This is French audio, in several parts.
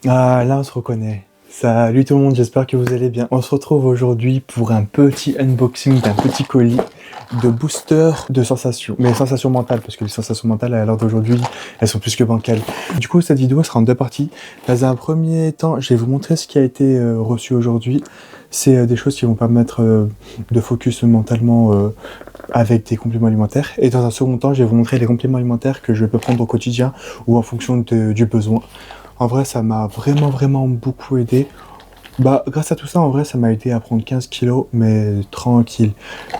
Ah, là, on se reconnaît. Salut tout le monde, j'espère que vous allez bien. On se retrouve aujourd'hui pour un petit unboxing d'un petit colis de booster de sensations. Mais sensations mentales, parce que les sensations mentales, à l'heure d'aujourd'hui, elles sont plus que bancales. Du coup, cette vidéo sera en deux parties. Dans un premier temps, je vais vous montrer ce qui a été reçu aujourd'hui. C'est des choses qui vont permettre de focus mentalement avec des compléments alimentaires. Et dans un second temps, je vais vous montrer les compléments alimentaires que je peux prendre au quotidien ou en fonction du besoin. En vrai, ça m'a vraiment beaucoup aidé. Bah, grâce à tout ça, en vrai, ça m'a aidé à prendre 15 kilos, mais tranquille.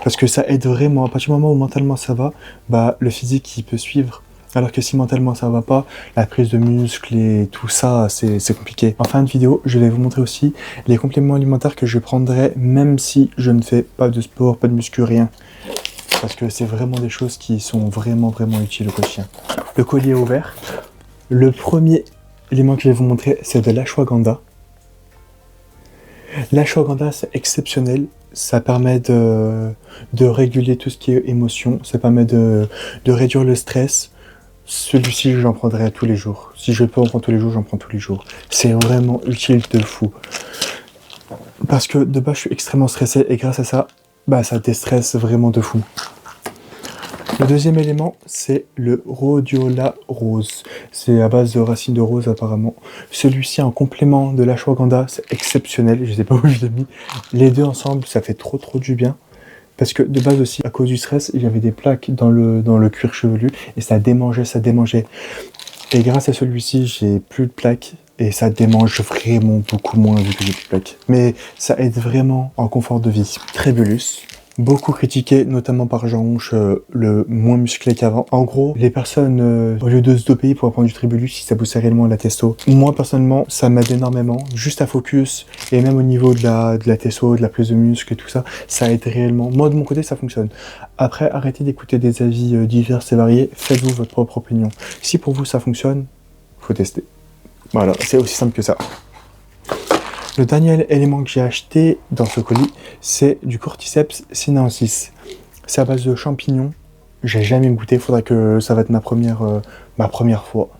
Parce que ça aide vraiment. À partir du moment où mentalement ça va, bah, le physique, il peut suivre. Alors que si mentalement ça va pas, la prise de muscle et tout ça, c'est compliqué. En fin de vidéo, je vais vous montrer aussi les compléments alimentaires que je prendrai, même si je ne fais pas de sport, pas de muscu, rien. Parce que c'est vraiment des choses qui sont vraiment utiles au quotidien. Le collier est ouvert. Le premier élément que je vais vous montrer, c'est de l'ashwagandha. L'ashwagandha, c'est exceptionnel. Ça permet de réguler tout ce qui est émotion. Ça permet de réduire le stress. Celui-ci, j'en prendrai tous les jours. Si je peux en prendre tous les jours, j'en prends tous les jours. C'est vraiment utile de fou. Parce que de base, je suis extrêmement stressé et grâce à ça, bah, ça déstresse vraiment de fou. Le deuxième élément, c'est le rhodiola rose. C'est à base de racines de rose apparemment. Celui-ci en complément de l'ashwagandha, c'est exceptionnel. Je sais pas où je l'ai mis. Les deux ensemble, ça fait trop du bien. Parce que de base aussi, à cause du stress, il y avait des plaques dans le cuir chevelu et ça démangeait. Et grâce à celui-ci, j'ai plus de plaques et ça démange vraiment beaucoup moins vu que j'ai plus de plaques. Mais ça aide vraiment en confort de vie. Tribulus. Beaucoup critiqué, notamment par Jean Rouch, le moins musclé qu'avant. En gros, les personnes, au lieu de se doper pour prendre du tribulus, si ça pousse réellement la testo. Moi, personnellement, ça m'aide énormément. Juste à focus, et même au niveau de la testo, de la prise de muscle et tout ça, ça aide réellement. Moi, de mon côté, ça fonctionne. Après, arrêtez d'écouter des avis divers et variés. Faites-vous votre propre opinion. Si pour vous, ça fonctionne, faut tester. Voilà, c'est aussi simple que ça. Le dernier élément que j'ai acheté dans ce colis, c'est du Cordyceps sinensis. C'est à base de champignons. J'ai jamais goûté, faudrait que ça va être ma première fois.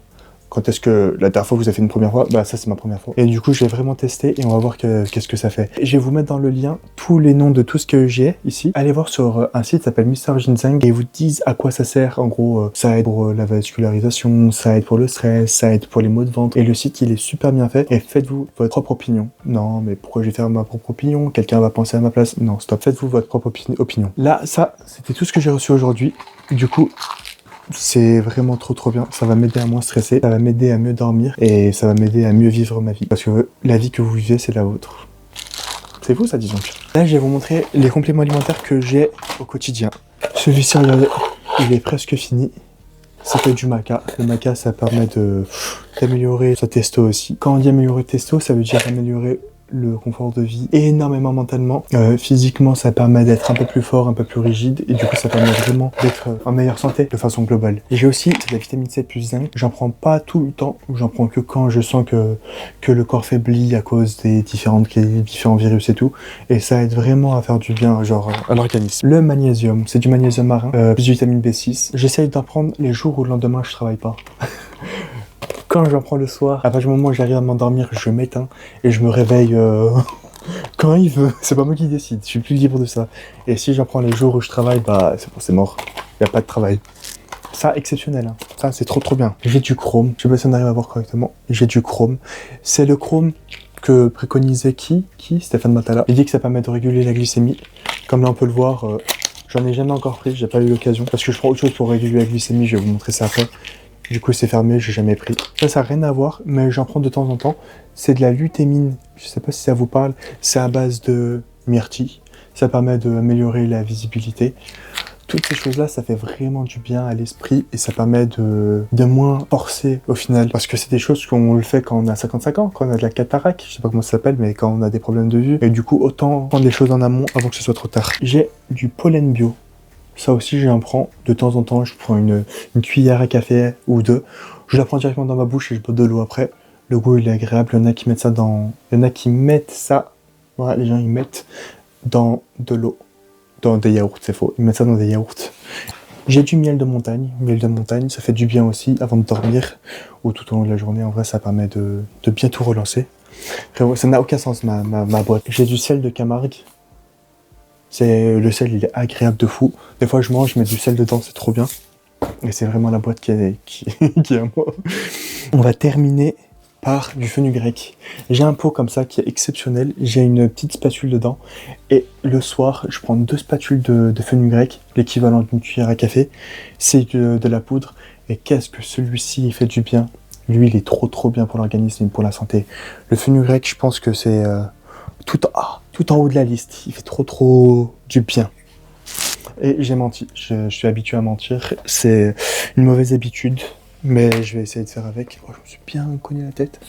Quand est-ce que la dernière fois vous avez fait une première fois? Bah ça c'est ma première fois. Et du coup je vais vraiment tester et on va voir qu'est-ce que ça fait. Je vais vous mettre dans le lien tous les noms de tout ce que j'ai ici. Allez voir sur un site qui s'appelle Mr Ginseng et ils vous disent à quoi ça sert. En gros ça aide pour la vascularisation, ça aide pour le stress, ça aide pour les maux de ventre. Et le site il est super bien fait et faites-vous votre propre opinion. Non mais pourquoi je vais faire ma propre opinion? Quelqu'un va penser à ma place? Non stop, faites-vous votre propre opinion. Là ça c'était tout ce que j'ai reçu aujourd'hui. Du coup c'est vraiment trop bien, ça va m'aider à moins stresser, ça va m'aider à mieux dormir et ça va m'aider à mieux vivre ma vie. Parce que la vie que vous vivez, c'est la vôtre. C'est fou ça, dis donc. Là, je vais vous montrer les compléments alimentaires que j'ai au quotidien. Celui-ci, regardez, il est presque fini. Ça fait du maca. Le maca, ça permet d'améliorer sa testo aussi. Quand on dit améliorer testo, ça veut dire améliorer le confort de vie énormément mentalement. Physiquement, ça permet d'être un peu plus fort, un peu plus rigide et du coup, ça permet vraiment d'être en meilleure santé de façon globale. Et j'ai aussi de la vitamine C plus zinc. J'en prends pas tout le temps, j'en prends que quand je sens que le corps faiblit à cause des différents virus et tout. Et ça aide vraiment à faire du bien, genre à l'organisme. Le magnésium, c'est du magnésium marin, plus de vitamine B6. J'essaye d'en prendre les jours où le lendemain je travaille pas. Quand j'en prends le soir, à partir du moment où j'arrive à m'endormir, je m'éteins et je me réveille quand il veut. C'est pas moi qui décide, je suis plus libre de ça. Et si j'en prends les jours où je travaille, bah c'est mort. Il n'y a pas de travail. Ça, exceptionnel. Hein. Ça, c'est trop bien. J'ai du chrome. Je sais pas si on arrive à voir correctement. J'ai du chrome. C'est le chrome que préconisait qui Stéphane Matala. Il dit que ça permet de réguler la glycémie. Comme là, on peut le voir, j'en ai jamais encore pris. J'ai pas eu l'occasion. Parce que je prends autre chose pour réguler la glycémie. Je vais vous montrer ça après. Du coup, c'est fermé, j'ai jamais pris. Ça n'a rien à voir, mais j'en prends de temps en temps. C'est de la lutémine. Je sais pas si ça vous parle. C'est à base de myrtille. Ça permet d'améliorer la visibilité. Toutes ces choses-là, ça fait vraiment du bien à l'esprit et ça permet de moins forcer au final. Parce que c'est des choses qu'on le fait quand on a 55 ans, quand on a de la cataracte, je sais pas comment ça s'appelle, mais quand on a des problèmes de vue. Et du coup, autant prendre les choses en amont avant que ce soit trop tard. J'ai du pollen bio. Ça aussi, j'en prends de temps en temps. Je prends une cuillère à café ou deux. Je la prends directement dans ma bouche et je bois de l'eau après. Le goût, il est agréable. Il y en a qui mettent ça dans... Il y en a qui mettent ça... Voilà, les gens, ils mettent dans de l'eau. Dans des yaourts, c'est faux. Ils mettent ça dans des yaourts. J'ai du miel de montagne. Miel de montagne, ça fait du bien aussi avant de dormir ou tout au long de la journée. En vrai, ça permet de bien tout relancer. Frérot, ça n'a aucun sens ma boîte. J'ai du sel de Camargue. Le sel, il est agréable de fou. Des fois, je mange, je mets du sel dedans, c'est trop bien. Et c'est vraiment la boîte qui est à moi. On va terminer par du fenugrec. J'ai un pot comme ça qui est exceptionnel. J'ai une petite spatule dedans. Et le soir, je prends 2 spatules de fenugrec, l'équivalent d'une cuillère à café. C'est de la poudre. Et qu'est-ce que celui-ci, il fait du bien. Lui, il est trop bien pour l'organisme et pour la santé. Le fenugrec, je pense que c'est tout en haut de la liste. Il fait trop du bien. Et j'ai menti. Je suis habitué à mentir. C'est une mauvaise habitude. Mais je vais essayer de faire avec. Oh, je me suis bien cogné la tête.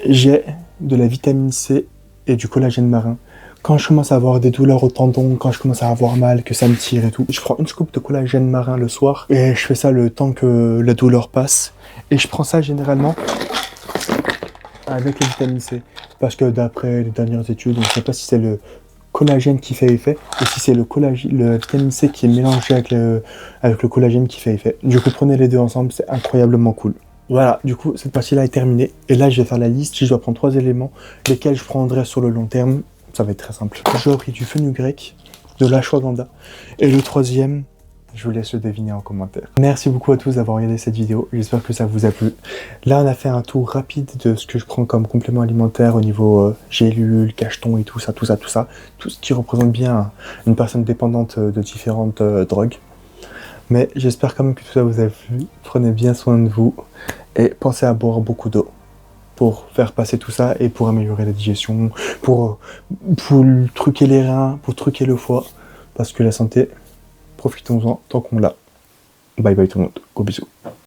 J'ai de la vitamine C et du collagène marin. Quand je commence à avoir des douleurs au tendon, quand je commence à avoir mal, que ça me tire et tout, je prends une scoop de collagène marin le soir et je fais ça le temps que la douleur passe. Et je prends ça généralement avec la vitamine C. Parce que d'après les dernières études, on ne sait pas si c'est le collagène qui fait effet ou si c'est le vitamine C qui est mélangé avec le collagène qui fait effet. Du coup, prenez les deux ensemble, c'est incroyablement cool. Voilà, du coup, cette partie-là est terminée. Et là, je vais faire la liste. Si je dois prendre 3 éléments, lesquels je prendrai sur le long terme, ça va être très simple. J'aurais pris du fenugrec, de l'ashwagandha. Et le troisième, je vous laisse le deviner en commentaire. Merci beaucoup à tous d'avoir regardé cette vidéo. J'espère que ça vous a plu. Là, on a fait un tour rapide de ce que je prends comme complément alimentaire au niveau gélules, cachetons et tout ça. Tout ce qui représente bien une personne dépendante de différentes drogues. Mais j'espère quand même que tout ça vous a plu. Prenez bien soin de vous et pensez à boire beaucoup d'eau pour faire passer tout ça et pour améliorer la digestion, pour truquer les reins, pour truquer le foie. Parce que la santé, profitons-en tant qu'on l'a. Bye bye tout le monde. Gros bisous.